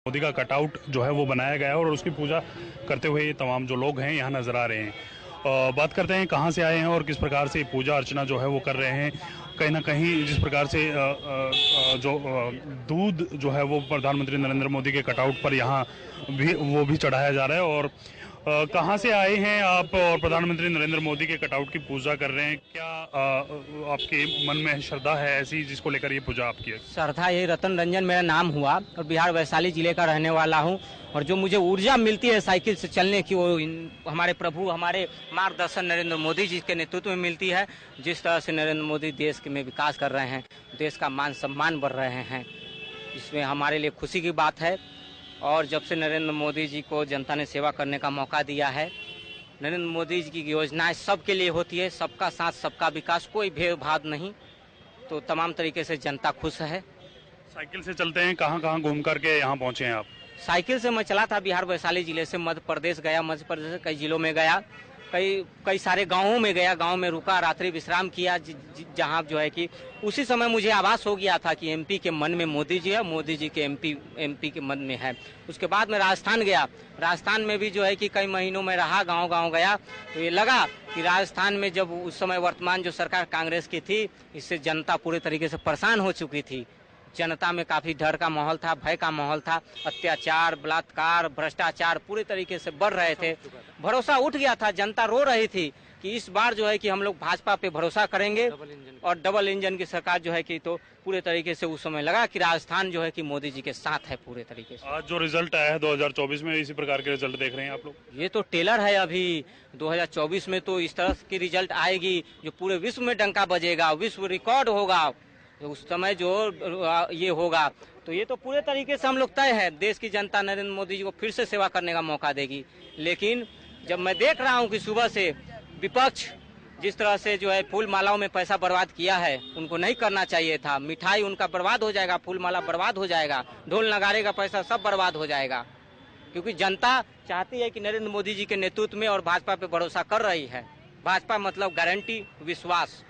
मोदी का कटआउट जो है वो बनाया गया है और उसकी पूजा करते हुए ये तमाम जो लोग हैं यहाँ नजर आ रहे हैं। बात करते हैं कहाँ से आए हैं और किस प्रकार से पूजा अर्चना जो है वो कर रहे हैं। कहीं ना कहीं जिस प्रकार से दूध जो है वो प्रधानमंत्री नरेंद्र मोदी के कटआउट पर यहाँ भी वो भी चढ़ाया जा रहा है। और कहाँ से आए हैं आप और प्रधानमंत्री नरेंद्र मोदी के कटआउट की पूजा कर रहे हैं? क्या आपके मन में श्रद्धा है ऐसी जिसको लेकर ये पूजा आपकी है? श्रद्धा ये रतन रंजन मेरा नाम हुआ और बिहार वैशाली जिले का रहने वाला हूँ। और जो मुझे ऊर्जा मिलती है साइकिल से चलने की, वो हमारे प्रभु हमारे मार्गदर्शन नरेंद्र मोदी जी के नेतृत्व में मिलती है। जिस तरह से नरेंद्र मोदी देश में विकास कर रहे हैं, देश का मान सम्मान बढ़ रहे हैं, इसमें हमारे लिए खुशी की बात है। और जब से नरेंद्र मोदी जी को जनता ने सेवा करने का मौका दिया है, नरेंद्र मोदी जी की योजनाएं सबके लिए होती है, सबका साथ सबका विकास, कोई भेदभाव नहीं, तो तमाम तरीके से जनता खुश है। साइकिल से चलते हैं, कहाँ कहाँ घूम करके यहाँ पहुँचे हैं आप? साइकिल से मैं चला था बिहार वैशाली जिले से मध्य प्रदेश गया, मध्य प्रदेश से कई जिलों में गया, कई सारे गांवों में गया, गांव में रुका, रात्रि विश्राम किया, जहां जो है कि उसी समय मुझे आभास हो गया था कि एमपी के मन में मोदी जी है, मोदी जी के एमपी के मन में है। उसके बाद मैं राजस्थान गया, राजस्थान में भी जो है कि कई महीनों में रहा, गांव गांव गया, तो ये लगा कि राजस्थान में जब उस समय वर्तमान जो सरकार कांग्रेस की थी, इससे जनता पूरे तरीके से परेशान हो चुकी थी। जनता में काफी डर का माहौल था, भय का माहौल था, अत्याचार, बलात्कार, भ्रष्टाचार पूरे तरीके से बढ़ रहे थे। भरोसा उठ गया था, जनता रो रही थी कि इस बार जो है कि हम लोग भाजपा पे भरोसा करेंगे और डबल इंजन की सरकार जो है कि, तो पूरे तरीके से उस समय लगा कि राजस्थान जो है कि मोदी जी के साथ है पूरे तरीके से। आज जो रिजल्ट आया है 2024 में, इसी प्रकार के रिजल्ट देख रहे हैं आप लोग? ये तो टेलर है, अभी 2024 में तो इस तरह की रिजल्ट आएगी जो पूरे विश्व में डंका बजेगा, विश्व रिकॉर्ड होगा। तो उस समय जो ये होगा, तो ये तो पूरे तरीके से हम लोग तय है, देश की जनता नरेंद्र मोदी जी को फिर से सेवा करने का मौका देगी। लेकिन जब मैं देख रहा हूँ कि सुबह से विपक्ष जिस तरह से जो है फूल मालाओं में पैसा बर्बाद किया है, उनको नहीं करना चाहिए था। मिठाई उनका बर्बाद हो जाएगा, फूल माला बर्बाद हो जाएगा, ढोल नगाड़े का पैसा सब बर्बाद हो जाएगा, क्योंकि जनता चाहती है कि नरेंद्र मोदी जी के नेतृत्व में और भाजपा पे भरोसा कर रही है। भाजपा मतलब गारंटी, विश्वास।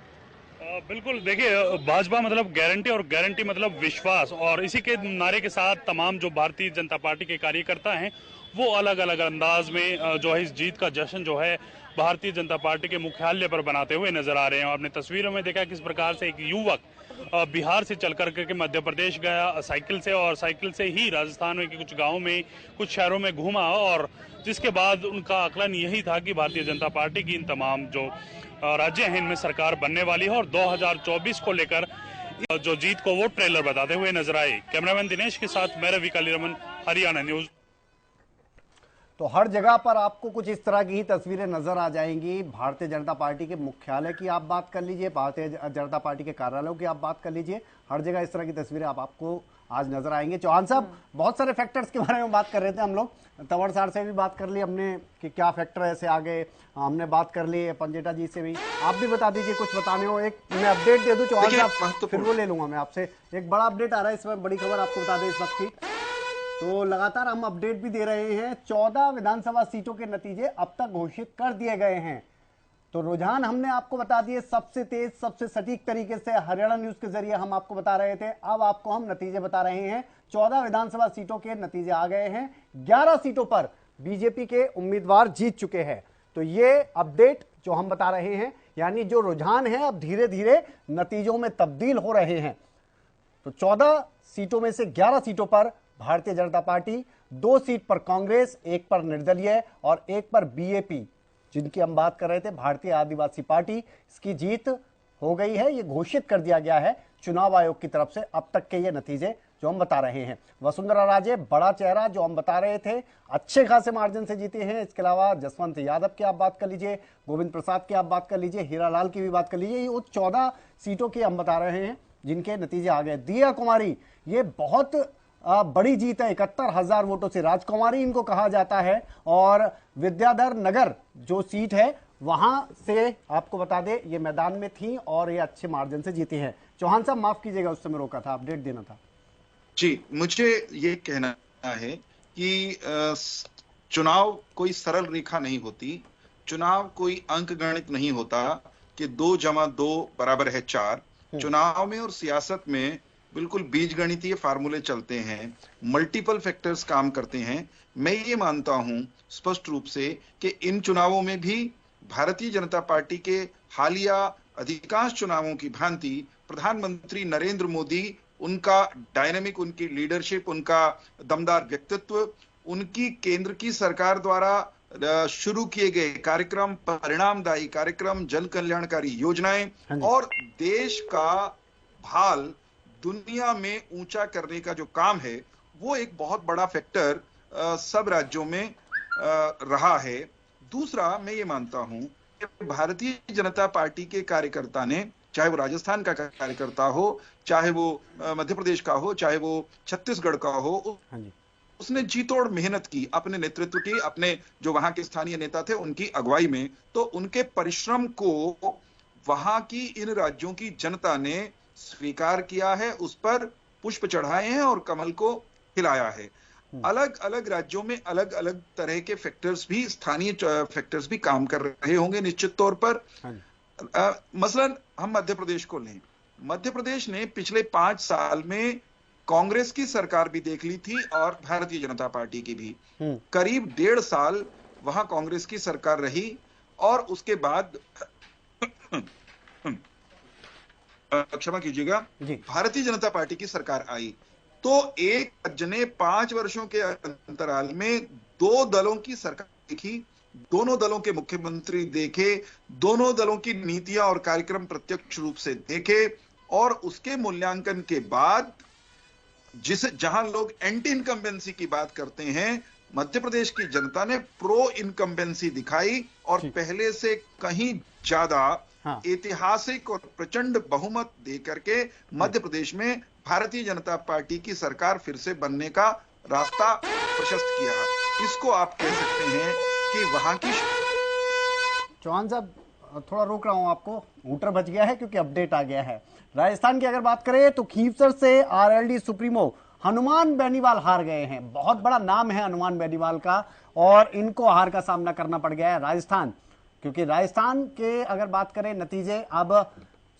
बिल्कुल, देखिए भाजपा मतलब गारंटी और गारंटी मतलब विश्वास, और इसी के नारे के साथ तमाम जो भारतीय जनता पार्टी के कार्यकर्ता हैं वो अलग अलग अंदाज में जो है इस जीत का जश्न जो है भारतीय जनता पार्टी के मुख्यालय पर बनाते हुए नजर आ रहे हैं। आपने तस्वीरों में देखा किस प्रकार से एक युवक बिहार से चल करके मध्य प्रदेश गया साइकिल से, और साइकिल से ही राजस्थान में कुछ गाँव में, कुछ शहरों में घूमा, और जिसके बाद उनका आकलन यही था कि भारतीय जनता पार्टी की इन तमाम जो राज्य हैं इनमें सरकार बनने वाली है और 2024 को लेकर जो जीत को वो ट्रेलर बताते हुए नजर आए। कैमरामैन दिनेश के साथ मैं रवि कालीरमन, हरियाणा न्यूज। तो हर जगह पर आपको कुछ इस तरह की ही तस्वीरें नजर आ जाएंगी। भारतीय जनता पार्टी के मुख्यालय की आप बात कर लीजिए, भारतीय जनता पार्टी के कार्यालयों की आप बात कर लीजिए, हर जगह इस तरह की तस्वीरें आपको आज नजर आएंगे। चौहान साहब, बहुत सारे फैक्टर्स के बारे में बात कर रहे थे हम लोग, तंवर साहब से भी बात कर ली हमने कि क्या फैक्टर ऐसे आ गए, हमने बात कर ली पंजेटा जी से भी। आप भी बता दीजिए, कुछ बताने हो। एक मैं अपडेट दे दूं चौहान साहब, फिर वो ले लूंगा मैं आपसे। एक बड़ा अपडेट आ रहा है इसमें, बड़ी खबर आपको बता दें इस वक्त की, तो लगातार हम अपडेट भी दे रहे हैं। 14 विधानसभा सीटों के नतीजे अब तक घोषित कर दिए गए हैं। तो रुझान हमने आपको बता दिए सबसे तेज, सबसे सटीक तरीके से हरियाणा न्यूज के जरिए हम आपको बता रहे थे। अब आपको हम नतीजे बता रहे हैं। 14 विधानसभा सीटों के नतीजे आ गए हैं। 11 सीटों पर बीजेपी के उम्मीदवार जीत चुके हैं। तो ये अपडेट जो हम बता रहे हैं, यानी जो रुझान है अब धीरे धीरे नतीजों में तब्दील हो रहे हैं। तो 14 सीटों में से 11 सीटों पर भारतीय जनता पार्टी, 2 सीट पर कांग्रेस, 1 पर निर्दलीय और 1 पर बीएपी, जिनकी हम बात कर रहे थे भारतीय आदिवासी पार्टी, इसकी जीत हो गई है। ये घोषित कर दिया गया है चुनाव आयोग की तरफ से। अब तक के ये नतीजे जो हम बता रहे हैं। वसुंधरा राजे बड़ा चेहरा जो हम बता रहे थे, अच्छे खासे मार्जिन से जीते हैं। इसके अलावा जसवंत यादव की आप बात कर लीजिए, गोविंद प्रसाद की आप बात कर लीजिए, हीरालाल की भी बात कर लीजिए। ये 14 सीटों की हम बता रहे हैं जिनके नतीजे आ गए। दिया कुमारी, ये बहुत बड़ी जीत है, 71,000 वोटों से। राजकुमारी इनको कहा जाता है। और विद्याधर नगर जो सीट है वहां से आपको बता दें ये मैदान में थी और ये अच्छे मार्जिन से जीती हैं। चौहान साहब माफ कीजिएगा, उस समय रोका था, अपडेट देना था। जी, मुझे ये कहना है कि चुनाव कोई सरल रेखा नहीं होती, चुनाव कोई अंक गणित नहीं होता कि 2 + 2 = 4। चुनाव में और सियासत में बिल्कुल बीजगणितीय फार्मूले चलते हैं, मल्टीपल फैक्टर्स काम करते हैं। मैं ये मानता हूं स्पष्ट रूप से कि इन चुनावों में भी भारतीय जनता पार्टी के हालिया अधिकांश चुनावों की भांति प्रधानमंत्री नरेंद्र मोदी, उनका डायनामिक, उनकी लीडरशिप, उनका दमदार व्यक्तित्व, उनकी केंद्र की सरकार द्वारा शुरू किए गए कार्यक्रम, परिणामदायी कार्यक्रम, जन कल्याणकारी योजनाएं और देश का भाल दुनिया में ऊंचा करने का जो काम है, वो एक बहुत बड़ा फैक्टर सब राज्यों में रहा है। दूसरा, मैं ये मानता हूं कि भारतीय जनता पार्टी के कार्यकर्ता ने, चाहे वो राजस्थान का कार्यकर्ता हो, चाहे वो मध्य प्रदेश का हो, चाहे वो छत्तीसगढ़ का हो, उसने जी तोड़ मेहनत की अपने नेतृत्व की, अपने जो वहां के स्थानीय नेता थे उनकी अगुवाई में। तो उनके परिश्रम को वहां की इन राज्यों की जनता ने स्वीकार किया है, उस पर पुष्प चढ़ाए हैं और कमल को खिलाया है। अलग अलग राज्यों में अलग अलग तरह के फैक्टर्स भी, स्थानीय फैक्टर्स भी काम कर रहे होंगे निश्चित तौर पर। मसलन हम मध्य प्रदेश को लें, मध्य प्रदेश ने पिछले 5 साल में कांग्रेस की सरकार भी देख ली थी और भारतीय जनता पार्टी की भी। करीब 1.5 साल वहां कांग्रेस की सरकार रही और उसके बाद क्षमा कीजिएगा, भारतीय जनता पार्टी की सरकार आई। तो एक जने 5 वर्षों के अंतराल में 2 दलों की सरकार देखी, दोनों दलों के मुख्यमंत्री देखे, दोनों दलों की नीतियां और कार्यक्रम प्रत्यक्ष रूप से देखे और उसके मूल्यांकन के बाद जहां लोग एंटी इनकम्बेंसी की बात करते हैं, मध्य प्रदेश की जनता ने प्रो इनकम्बेंसी दिखाई और पहले से कहीं ज्यादा ऐतिहासिक और प्रचंड बहुमत देकर के मध्य प्रदेश में भारतीय जनता पार्टी की सरकार फिर से बनने का रास्ता प्रशस्त किया। इसको आप कह सकते हैं कि वहां की। चौहान साहब, थोड़ा रोक रहा हूं आपको, हूटर बच गया है क्योंकि अपडेट आ गया है। राजस्थान की अगर बात करें तो खींवसर से आरएलडी सुप्रीमो हनुमान बेनीवाल हार गए हैं। बहुत बड़ा नाम है हनुमान बेनीवाल का और इनको हार का सामना करना पड़ गया है राजस्थान, क्योंकि राजस्थान के अगर बात करें नतीजे अब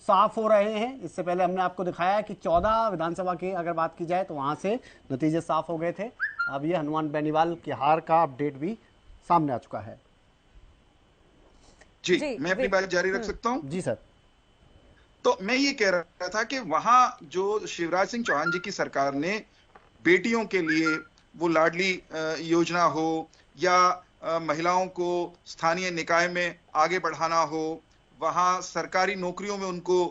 साफ हो रहे हैं। इससे पहले हमने आपको दिखाया कि 14 विधानसभा की अगर बात की जाए तो वहां से नतीजे साफ हो गए थे। अब ये हनुमान बेनीवाल की हार का अपडेट भी सामने आ चुका है। जी, मैं अपनी बात जारी रख सकता हूं? जी सर। तो मैं ये कह रहा था कि वहां जो शिवराज सिंह चौहान जी की सरकार ने बेटियों के लिए वो लाडली योजना हो या महिलाओं को स्थानीय निकाय में आगे बढ़ाना हो, वहां सरकारी नौकरियों में उनको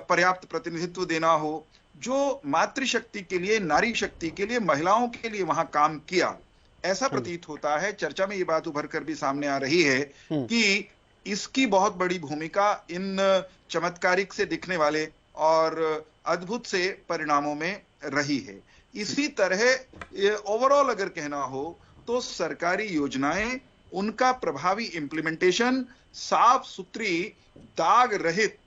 पर्याप्त प्रतिनिधित्व देना हो, जो मातृशक्ति के लिए, नारी शक्ति के लिए, महिलाओं के लिए वहां काम किया, ऐसा प्रतीत होता है। चर्चा में ये बात उभर कर भी सामने आ रही है कि इसकी बहुत बड़ी भूमिका इन चमत्कारिक से दिखने वाले और अद्भुत से परिणामों में रही है। इसी तरह ओवरऑल अगर कहना हो तो सरकारी योजनाएं, उनका प्रभावी इंप्लीमेंटेशन, साफ सुथरी, दाग रहित,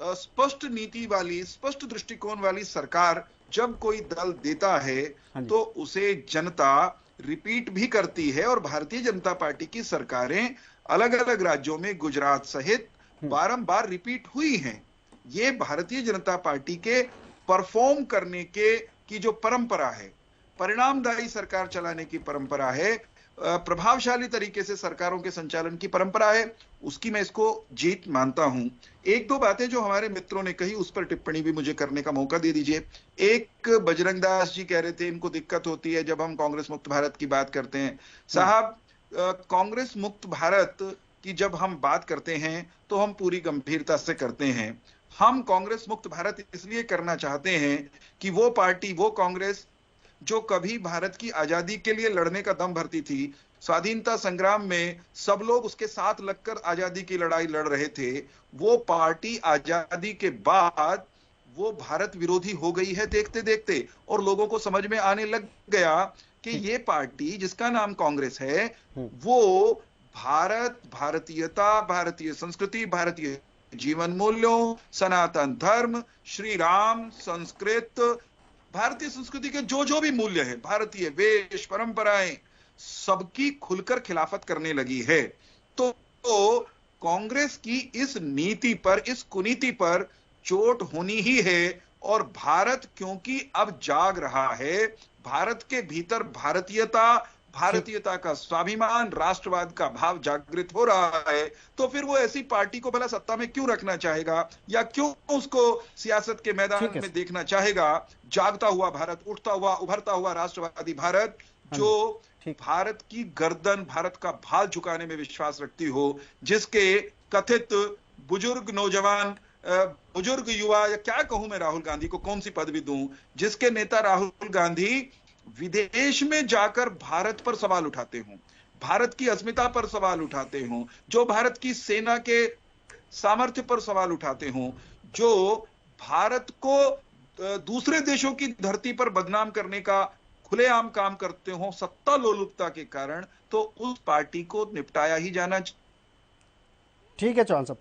स्पष्ट नीति वाली, स्पष्ट दृष्टिकोण वाली सरकार जब कोई दल देता है तो उसे जनता रिपीट भी करती है। और भारतीय जनता पार्टी की सरकारें अलग अलग राज्यों में गुजरात सहित बारंबार रिपीट हुई हैं। ये भारतीय जनता पार्टी के परफॉर्म करने की जो परंपरा है, परिणामदायी सरकार चलाने की परंपरा है, प्रभावशाली तरीके से सरकारों के संचालन की परंपरा है, उसकी मैं इसको जीत मानता हूं। 1-2 बातें जो हमारे मित्रों ने कही उस पर टिप्पणी भी मुझे करने का मौका दे दीजिए। एक बजरंग दास जी कह रहे थे इनको दिक्कत होती है जब हम कांग्रेस मुक्त भारत की बात करते हैं। साहब, कांग्रेस मुक्त भारत की जब हम बात करते हैं तो हम पूरी गंभीरता से करते हैं। हम कांग्रेस मुक्त भारत इसलिए करना चाहते हैं कि वो पार्टी, वो कांग्रेस जो कभी भारत की आजादी के लिए लड़ने का दम भरती थी, स्वाधीनता संग्राम में सब लोग उसके साथ लगकर आजादी की लड़ाई लड़ रहे थे, वो पार्टी आजादी के बाद वो भारत विरोधी हो गई है देखते देखते। और लोगों को समझ में आने लग गया कि ये पार्टी जिसका नाम कांग्रेस है वो भारत, भारतीयता, भारतीय संस्कृति, भारतीय जीवन मूल्यों, सनातन धर्म, श्री राम, संस्कृत, भारतीय संस्कृति के जो भी मूल्य है, भारतीय वेश, परंपराएं, सबकी खुलकर खिलाफत करने लगी है। तो कांग्रेस की इस नीति पर, इस कुनीति पर चोट होनी ही है और भारत क्योंकि अब जाग रहा है, भारत के भीतर भारतीयता का स्वाभिमान, राष्ट्रवाद का भाव जागृत हो रहा है, तो फिर वो ऐसी पार्टी को भला सत्ता में क्यों रखना चाहेगा या क्यों उसको सियासत के मैदान में देखना चाहेगा? जागता हुआ भारत, उठता हुआ उभरता हुआ राष्ट्रवादी भारत, जो भारत की गर्दन, भारत का भाल झुकाने में विश्वास रखती हो, जिसके कथित बुजुर्ग नौजवान, बुजुर्ग युवा, या क्या कहूं मैं राहुल गांधी को, कौन सी पदवी दूं, जिसके नेता राहुल गांधी विदेश में जाकर भारत पर सवाल उठाते हों, भारत की अस्मिता पर सवाल उठाते हों, जो भारत की सेना के सामर्थ्य पर सवाल उठाते हों, जो भारत को दूसरे देशों की धरती पर बदनाम करने का खुलेआम काम करते हों सत्ता लोलुपता के कारण, तो उस पार्टी को निपटाया ही जाना चाहिए। ठीक है चौहान साहब,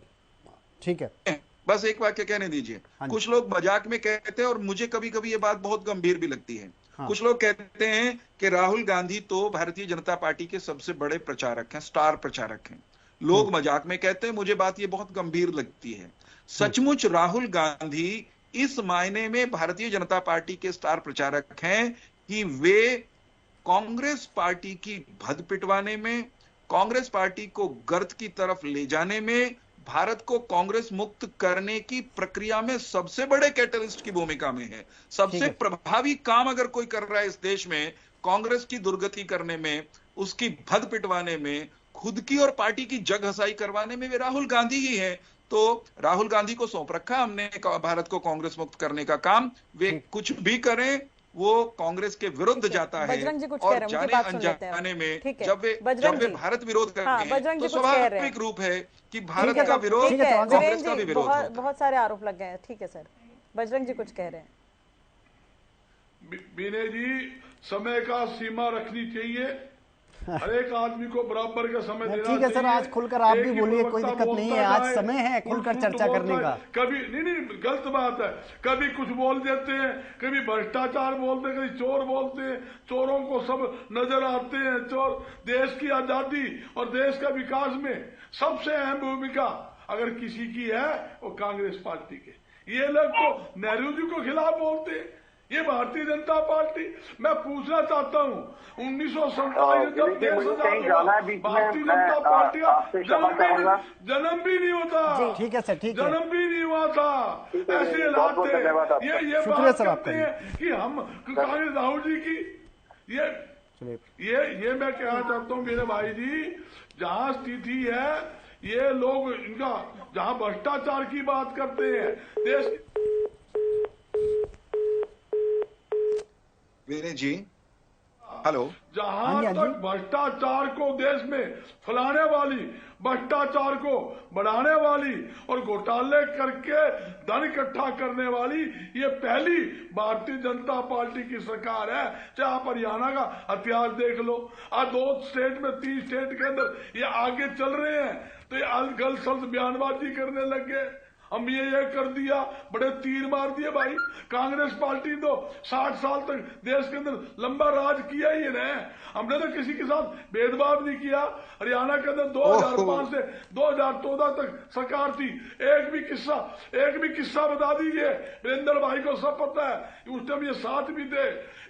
ठीक है। बस एक वाक्य कहने दीजिए। कुछ लोग मजाक में कहते हैं और मुझे कभी कभी ये बात बहुत गंभीर भी लगती है। कुछ लोग कहते हैं कि राहुल गांधी तो भारतीय जनता पार्टी के सबसे बड़े प्रचारक हैं, स्टार प्रचारक हैं। लोग मजाक में कहते हैं, मुझे बात ये बहुत गंभीर लगती है। सचमुच राहुल गांधी इस मायने में भारतीय जनता पार्टी के स्टार प्रचारक हैं कि वे कांग्रेस पार्टी की भद पिटवाने में, कांग्रेस पार्टी को गर्त की तरफ ले जाने में, भारत को कांग्रेस मुक्त करने की प्रक्रिया में सबसे बड़े कैटलिस्ट की भूमिका में है। सबसे प्रभावी काम अगर कोई कर रहा है इस देश में कांग्रेस की दुर्गति करने में, उसकी भद पिटवाने में, खुद की और पार्टी की जग हसाई करवाने में, वे राहुल गांधी ही हैं। तो राहुल गांधी को सौंप रखा हमने भारत को कांग्रेस मुक्त करने का काम। वे कुछ भी करें, वो कांग्रेस के विरुद्ध जाता है और जाने अनजाने में जब वे भारत विरोध करते हैं तो स्वाभाविक रूप है कि भारत का विरोध कांग्रेस का भी विरोध होता है। बहुत सारे आरोप लग गए हैं। ठीक है सर, बजरंग जी कुछ कह रहे हैं। विनय जी, समय का सीमा रखनी चाहिए, हर एक आदमी को बराबर का समय देना चाहिए। ठीक है सर, आज खुलकर आप भी बोलिए, कोई दिक्कत नहीं है, आज समय है खुलकर चर्चा करने का। कभी नहीं गलत बात है, कभी कुछ बोल देते हैं, कभी भ्रष्टाचार बोलते हैं, कभी चोर बोलते हैं, चोरों को सब नजर आते हैं। चोर देश की आजादी और देश का विकास में सबसे अहम भूमिका अगर किसी की है वो कांग्रेस पार्टी के। ये लोग तो नेहरू जी को खिलाफ बोलते हैं, ये भारतीय जनता पार्टी। मैं पूछना चाहता हूँ 1947 जब देश आजाद हुआ, भारतीय जनता पार्टी का जन्म भी नहीं होता। ठीक है सर, ठीक है, जन्म भी नहीं हुआ था, ऐसे हालात थे। ये बात करते हैं कि हम कांग्रेस राहुल जी की, ये मैं कहना चाहता हूँ मेरे भाई जी, जहाँ स्थिति है ये लोग इनका, जहाँ भ्रष्टाचार की बात करते हैं देश। विनय जी, हेलो। जहां तक भ्रष्टाचार को देश में फैलाने वाली, भ्रष्टाचार को बढ़ाने वाली और घोटाले करके धन इकट्ठा करने वाली ये पहली भारतीय जनता पार्टी की सरकार है। चाहे आप हरियाणा का इतिहास देख लो, आज 2 स्टेट में 3 स्टेट के अंदर ये आगे चल रहे हैं, तो ये अलगल सल्द बयानबाजी करने लग गए, हम ये कर दिया, बड़े तीर मार दिए। भाई कांग्रेस पार्टी तो 60 साल तक देश के अंदर लंबा राज किया ही है, हमने तो किसी के साथ भेदभाव नहीं किया। हरियाणा के अंदर 2005 से 2014 तक सरकार थी, एक भी किस्सा बता दीजिए, वीरेंद्र भाई को सब पता है, उस टाइम ये साथ भी थे।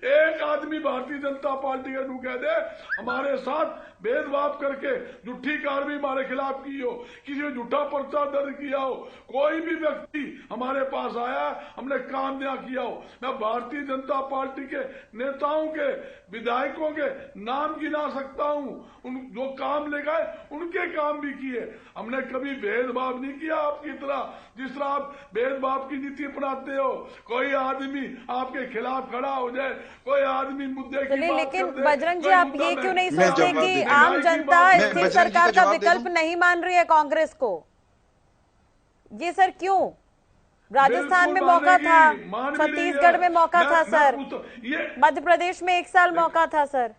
एक आदमी भारतीय जनता पार्टी का कह दे हमारे साथ भेदभाव करके झूठी कार्रवाई हमारे खिलाफ की हो, किसी ने झूठा पर्चा दर्ज किया हो, कोई भी व्यक्ति हमारे पास आया हमने काम ना किया हो, मैं भारतीय जनता पार्टी के नेताओं के, विधायकों के नाम गिना सकता हूं। उन जो काम ले गए उनके काम भी किए, हमने कभी भेदभाव नहीं किया आपकी तरह, जिस तरह आप भेदभाव की नीति अपनाते हो। कोई आदमी आपके खिलाफ खड़ा हो जाए, कोई आदमी मुद्दे की बात लेकिन कर दे, बजरंग जी आप ये क्यों नहीं सोचते कि आम जनता स्थिर सरकार का विकल्प नहीं मान रही है कांग्रेस को? ये सर क्यों? राजस्थान में मौका था, छत्तीसगढ़ में मौका था सर, मध्य प्रदेश में 1 साल मौका था सर।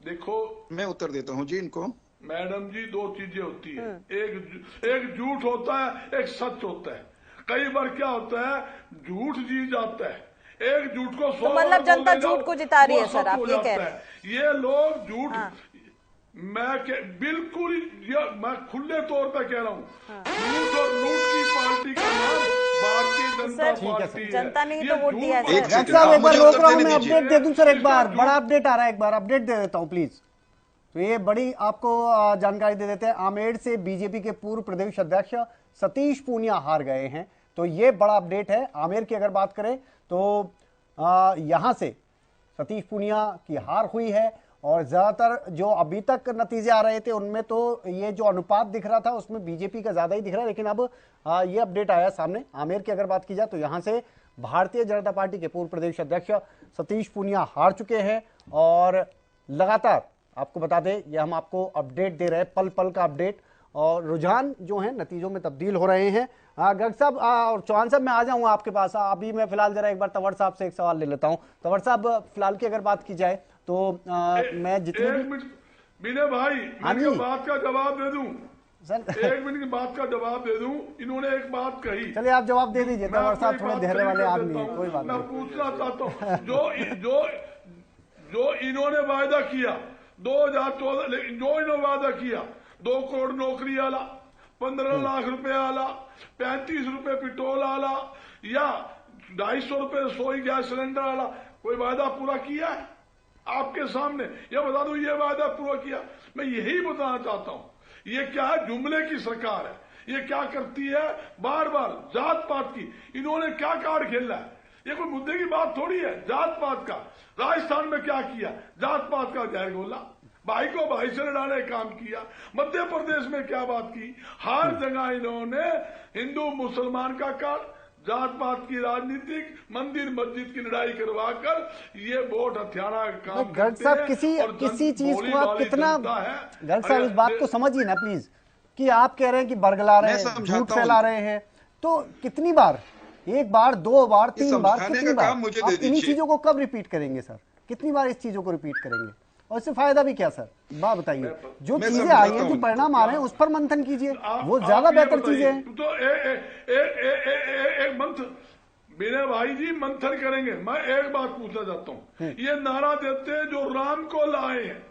देखो मैं उत्तर देता हूं जी इनको। मैडम जी, 2 चीजें होती है, एक झूठ होता है, एक सच होता है। कई बार क्या होता है, झूठ जीत जाता है, एक झूठ को 100 तो मतलब जनता झूठ को जिता रही है सर, आप ये कह रहे हैं? ये लोग झूठ, बिल्कुल मैं खुले तौर पर कह रहा हूँ, झूठ और लूट की पार्टी का नाम भारतीय जनता पार्टी है। जनता ने ही तो वोट दिया है सर। डॉक्टर साहब एक बार रोक रहा हूं, मैं अपडेट दे दूं सर, एक बार बड़ा अपडेट आ रहा है, एक बार अपडेट दे देता हूं प्लीज। तो ये बड़ी आपको जानकारी दे देते हैं, आमेर से बीजेपी के पूर्व प्रदेश अध्यक्ष सतीश पूनिया हार गए हैं। तो ये बड़ा अपडेट है। आमेर की अगर बात करें तो यहां से सतीश पूनिया की हार हुई है और ज्यादातर जो अभी तक नतीजे आ रहे थे उनमें तो ये जो अनुपात दिख रहा था उसमें बीजेपी का ज्यादा ही दिख रहा है, लेकिन अब ये अपडेट आया सामने। आमेर की अगर बात की जाए तो यहां से भारतीय जनता पार्टी के पूर्व प्रदेश अध्यक्ष सतीश पूनिया हार चुके हैं और लगातार आपको बता दें, ये हम आपको अपडेट दे रहे हैं, पल पल का अपडेट, और रुझान जो है नतीजों में तब्दील हो रहे हैं। गर्ग साहब और चौहान साहब मैं आ जाऊंगा आपके पास। अभी मैं फिलहाल जरा एक बार तंवर साहब से एक सवाल ले लेता हूं। तंवर साहब फिलहाल की अगर बात की जाए तो मैं जितने विनय भाई मैं बात का जवाब दे दूं सर, 1 मिनट की बात का जवाब दे दूं। इन्होंने एक बात कही, चलिए आप जवाब दे दीजिए। तंवर साहब थोड़े धैर्य वाले आदमी हैं, कोई बात मैं नहीं। पूछना चाहता हूं जो इन्होंने वायदा किया 2014, लेकिन जो इन्होंने वायदा किया 2 करोड़ नौकरी आला, 15 लाख रुपए आला, 35 रुपए पेट्रोल आला या 250 रुपए रसोई गैस सिलेंडर आला, कोई वायदा पूरा किया है आपके सामने? ये बता दो, ये वायदा पूरा किया? मैं यही बताना चाहता हूं। ये क्या है, जुमले की सरकार है। ये क्या करती है, बार बार जात पात की इन्होंने क्या कार्ड खेला है। ये कोई मुद्दे की बात थोड़ी है, जात पात का। राजस्थान में क्या किया, जात पात का जहर घोला, भाई को भाई से लड़ाने का काम किया। मध्य प्रदेश में क्या बात की, हर जगह इन्होंने हिंदू मुसलमान का कार्ड, जात पात की राजनीतिक, मंदिर मस्जिद की लड़ाई करवा कर ये वोट हथियाना का काम गर्ग साहब किसी चीज को आप कितना, गर्ग साहब इस बात को समझिए ना प्लीज, कि आप कह रहे हैं कि बरगला रहे हैं, झूठ फैला रहे हैं, तो कितनी बार, 1 बार 2 बार 3 बार, कितनी बार आप इन्हीं चीजों को कब रिपीट करेंगे सर? कितनी बार इस चीजों को रिपीट करेंगे और इससे फायदा भी क्या सर? बात बताइए। जो चीजें आई हैं, जो परिणाम आ रहे हैं उस पर मंथन कीजिए, वो ज्यादा बेहतर चीजें हैं। तो एक मंथन, मेरे भाई जी मंथन करेंगे। मैं एक बात पूछना चाहता हूँ, ये नारा देते हैं जो राम को लाए हैं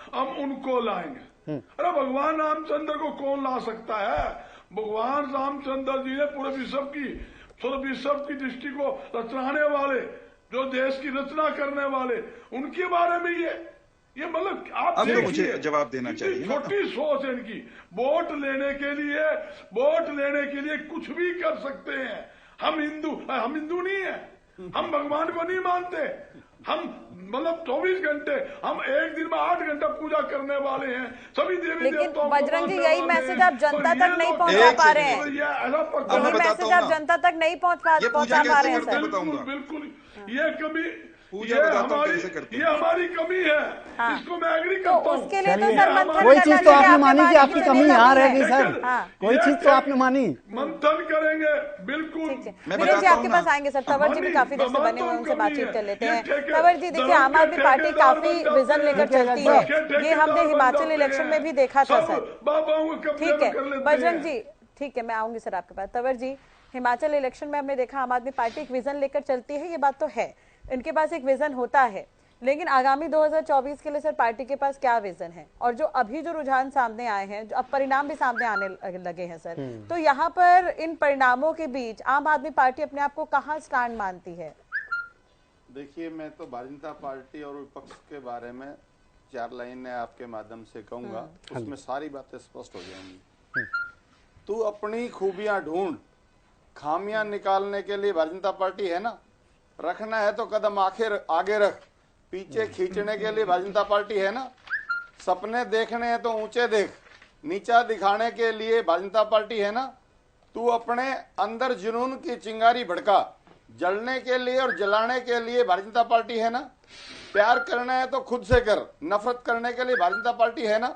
हम उनको लाएंगे। अरे भगवान रामचंद्र को कौन ला सकता है? भगवान रामचंद्र जी ने पूरे विश्व की दृष्टि को रचनाने वाले, जो देश की रचना करने वाले, उनके बारे में ये मतलब आप अब तो मुझे जवाब देना चाहिए। छोटी सोच है इनकी। वोट लेने के लिए कुछ भी कर सकते हैं। हम हिंदू नहीं है, हम भगवान को नहीं मानते। हम मतलब 24 घंटे, हम एक दिन में 8 घंटा पूजा करने वाले हैं सभी देवी देवताओं। लेकिन बजरंग जी यही मैसेज आप जनता तक नहीं पहुंचा पा रहे हैं, यही मैसेज आप जनता तक नहीं पहुंचा पा रहे हैं सर। बिल्कुल ये कमी, ये हमारी कमी है। हाँ। इसको मैं एग्री करता हूं। तो उसके लिए तो सर मंथन कोई चीज तो आपने मानी कि आपकी कमी यहाँ रह गई सर। कोई चीज तो आपने मानी, मंथन करेंगे बिल्कुल। विनय जी आपके पास आएंगे सर। तंवर जी भी काफी देर से बने हुए, उनसे बातचीत कर लेते हैं। तंवर जी देखिए, आम आदमी पार्टी काफी विजन लेकर चलती है, ये हमने हिमाचल इलेक्शन में भी देखा था सर। ठीक है बजरंग जी, ठीक है मैं आऊंगी सर आपके पास। तंवर जी, हिमाचल इलेक्शन में हमने देखा आम आदमी पार्टी एक विजन लेकर चलती है, ये बात तो है, इनके पास एक विजन होता है, लेकिन आगामी 2024 के लिए सर पार्टी के पास क्या विजन है? और जो अभी जो रुझान सामने आए हैं, जो अब परिणाम भी सामने आने लगे हैं सर, तो यहाँ पर इन परिणामों के बीच आम आदमी पार्टी अपने आप को कहाँ स्टैंड मानती है? देखिए, मैं तो भारतीय जनता पार्टी और विपक्ष के बारे में 4 लाइनें आपके माध्यम से कहूंगा, उसमें सारी बातें स्पष्ट हो जाएंगी। तू अपनी खूबियां ढूंढ, खामियां निकालने के लिए भारतीय जनता पार्टी है ना। रखना है तो कदम आगे रख, पीछे खींचने के लिए भारतीय जनता पार्टी है ना। सपने देखने हैं तो ऊंचे देख, नीचा दिखाने के लिए भारतीय जनता पार्टी है ना। तू अपने अंदर जुनून की चिंगारी भड़का, जलने के लिए और जलाने के लिए भारतीय जनता पार्टी है ना। प्यार करना है तो खुद से कर, नफरत करने के लिए भारतीय जनता पार्टी है ना।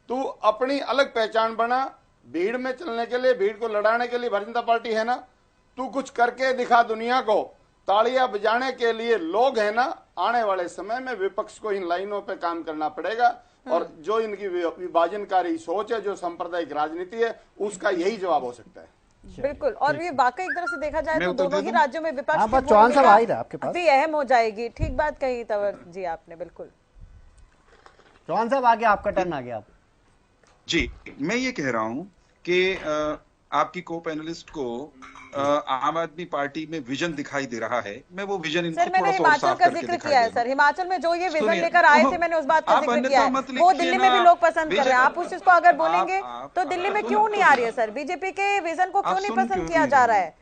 तू अपनी अलग पहचान बना, भीड़ में चलने के लिए, भीड़ को लड़ाने के लिए भारतीय जनता पार्टी है ना। तू कुछ करके दिखा दुनिया को, तालियां बजाने के लिए लोग है ना। आने वाले समय में विपक्ष को इन लाइनों पे काम करना पड़ेगा, और जो इनकी विभाजनकारी सोच है, जो सांप्रदायिक राजनीति है, उसका यही जवाब हो सकता है। बिल्कुल, और ये वाकई एक तरह से देखा जाए तो दोनों ही राज्यों में विपक्ष की भूमिका भी अहम हो जाएगी। ठीक बात कही तंवर जी आपने, बिल्कुल। चौहान साहब आगे, आपका टर्न आ गया। जी, मैं ये कह रहा हूं कि आपकी को पैनलिस्ट को आम आदमी पार्टी में विजन दिखाई दे रहा है, मैं वो विजन इनको सर मैंने थोड़ा सा और हिमाचल साफ का करके जिक्र दिखाई किया है देना। सर, हिमाचल में जो ये विजन सुनिए, लेकर आए थे मैंने उस बात का आप जिक्र अन्यथा किया है, मत वो लिखिए दिल्ली में भी ना। लोग पसंद कर रहे हैं। विजन- आप उस चीज को अगर बोलेंगे आप- तो दिल्ली में सुन- क्यों नहीं आ रही है सुन- सर? बीजेपी के विजन को क्यों आप नहीं सुन पसंद क्यों किया नहीं जा रही रहा हैं? है?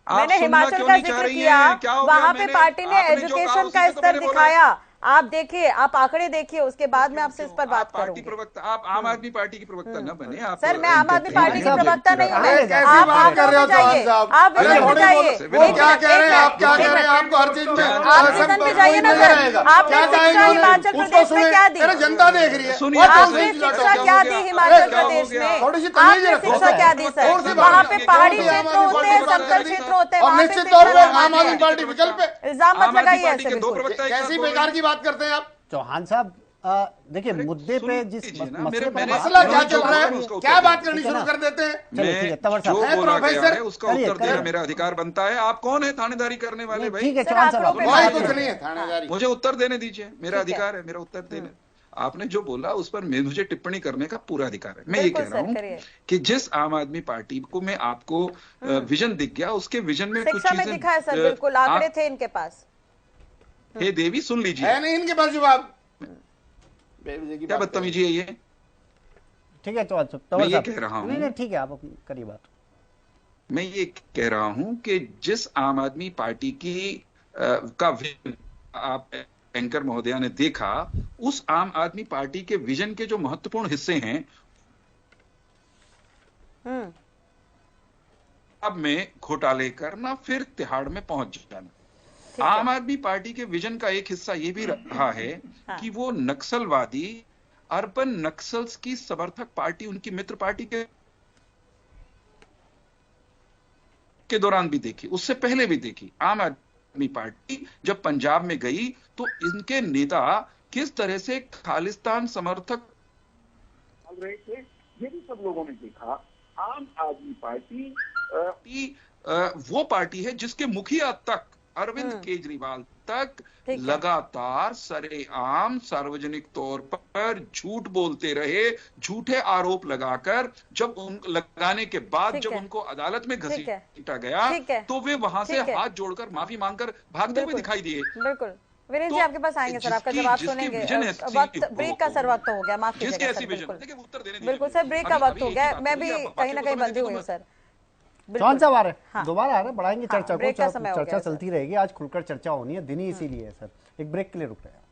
आप मैंने सुनना हिमाचल क्यों का नहीं चाह जिक्र रही किया, हैं? क्या हो गया? वहां पे मैंने- पार्टी ने आपने जो कहा एजुकेशन उसी का से तो स्तर मैंने बोला। दिखाया। आप देखिए, आप आंकड़े देखिए, उसके बाद मैं आपसे इस पर बात आप पार्टी करूंगी। प्रवक्ता, आप आम आदमी पार्टी की प्रवक्ता न बने। आप सर मैं आम आदमी पार्टी की साहब, प्रवक्ता नहीं हूँ। कहाँ ले जा रहे आप हैं? बात कर रहे हो विजन पे चौहान जाइए, साहब? आप अरे विजन पे थोड़ी जाइए। बहुत- वो क्या कह रहे हैं, आप क्या कह रहे हैं? आपको हर चीज में आप विजन पे जाइए ना सर। आपने शिक्षा हिमाचल प्रदेश में क्या दी? अरे जनता देख रही है। सुनिए, What is आपने this? शिक्षा क्या दी हिमाचल क्या हो प्रदेश गया? में? थोड़ी सी तमीज आपने रखो शिक्षा सर। क्या दी सर? कौन सी वहाँ बात पे है? पहाड़ी कौन सी क्षेत्र आम आदमी होते हैं, पार्टी समतल बात क्षेत्र कर होते हैं, और वहाँ पे निश्चित तौर शिक्षा पर आम नहीं आदमी है। पार्टी विकल्प है। इल्जाम आम मत आदमी लगाइए पार्टी ऐसे के दो बिल्कुल। प्रवक्ता एक साथ कैसी बोल रहे बेकार हैं। की बात करते हैं आप? चौहान साहब देखिए मुद्दे पे जिस लीजिए ना, मसले पर मैंने- मसला क्या जो चल रहा बोला है? उसका क्या उत्तर बात दीजिए। करनी ठीक है शुरू ना? कर देते हैं? चलिए ठीक है, तंवर जो साहब है बोला गया प्रोफेसर। है उसका करिए, उत्तर देना करिए। मेरा अधिकार बनता है। आप कौन है थानेदारी करने वाले भाई? ठीक है सर, चौहान साहब आंकड़ों पे आप- कोई बात कुछ करिए। नहीं है थानेदारी। मुझे उत्तर देने दीजिए, मेरा ठीक है। अधिकार है मेरा उत्तर देने। आपने जो बोला उस पर मुझे टिप्पणी करने का पूरा अधिकार है। मैं ये बिल्कुल कह रहा सर, हूँ करिए। कि जिस आम आदमी पार्टी को मैं आपको विजन दिख गया, उसके विजन में कुछ शिक्षा में चीजें दिखा है सर, बिल्कुल आंकड़े थे इनके पास। हे देवी सुन लीजिए, है नहीं इनके पास जवाब। बेवजह की क्या बात बदतमीजी है ये? ठीक है चौहान साहब, मैं तंवर ये साहब कह रहा हूँ। नहीं नहीं ठीक है, आप करिए बात। मैं ये कह रहा हूं कि जिस आम आदमी पार्टी की का विजन आप एंकर महोदया ने देखा, उस आम आदमी पार्टी के विजन के जो महत्वपूर्ण हिस्से हैं, अब में घोटाले करना, फिर तिहाड़ में पहुंच जाना। आम आदमी पार्टी के विजन का एक हिस्सा ये भी रहा है कि वो नक्सलवादी अर्बन नक्सल्स की समर्थक पार्टी, उनकी मित्र पार्टी के दौरान भी देखी, उससे पहले भी देखी। आम आदमी पार्टी जब पंजाब में गई तो इनके नेता किस तरह से खालिस्तान समर्थक रहे थे, ये भी सब लोगों ने देखा। आम आदमी पार्टी वो पार्टी है जिसके मुखिया तक, अरविंद केजरीवाल तक, ठीक है। लगातार सरेआम सार्वजनिक तौर पर झूठ बोलते रहे, झूठे आरोप लगाकर। जब उन लगाने के बाद ठीक जब है। उनको अदालत में ठीक है। घसीटा गया ठीक है। तो वे वहां से ठीक है। हाथ जोड़कर माफी मांगकर भागते हुए बिल्कुल। दिखाई दिए। बिल्कुल वीरेंद्र जी, तो आपके पास आएंगे सर, आपका जिसकी- जवाब जिसकी सुनेंगे। विजन ऐसी वक्त हो- ब्रेक का सर वक्त हो गया, माफ जिसकी कीजिएगा ऐसी सर, विजन, बिल्कुल देखिए उत्तर देने बिल्कुल दीजिए। सर, ब्रेक का अभी- वक्त अभी हो एक गया। ही बात मैं करिए, भी आप कहीं ना बाकी कहीं तो मैं बंधी हुई हूँ देखूंगा। सर। चौहान साहब आ रहे हैं, हाँ। दोबारा आ रहे हैं, बढ़ाएंगे हाँ, चर्चा ब्रेक का को। समय हो गया चर्चा सर। चलती रहेगी, आज खुलकर चर्चा होनी है, दिन ही इसीलिए है सर। एक ब्रेक के लिए रुक रहे हैं।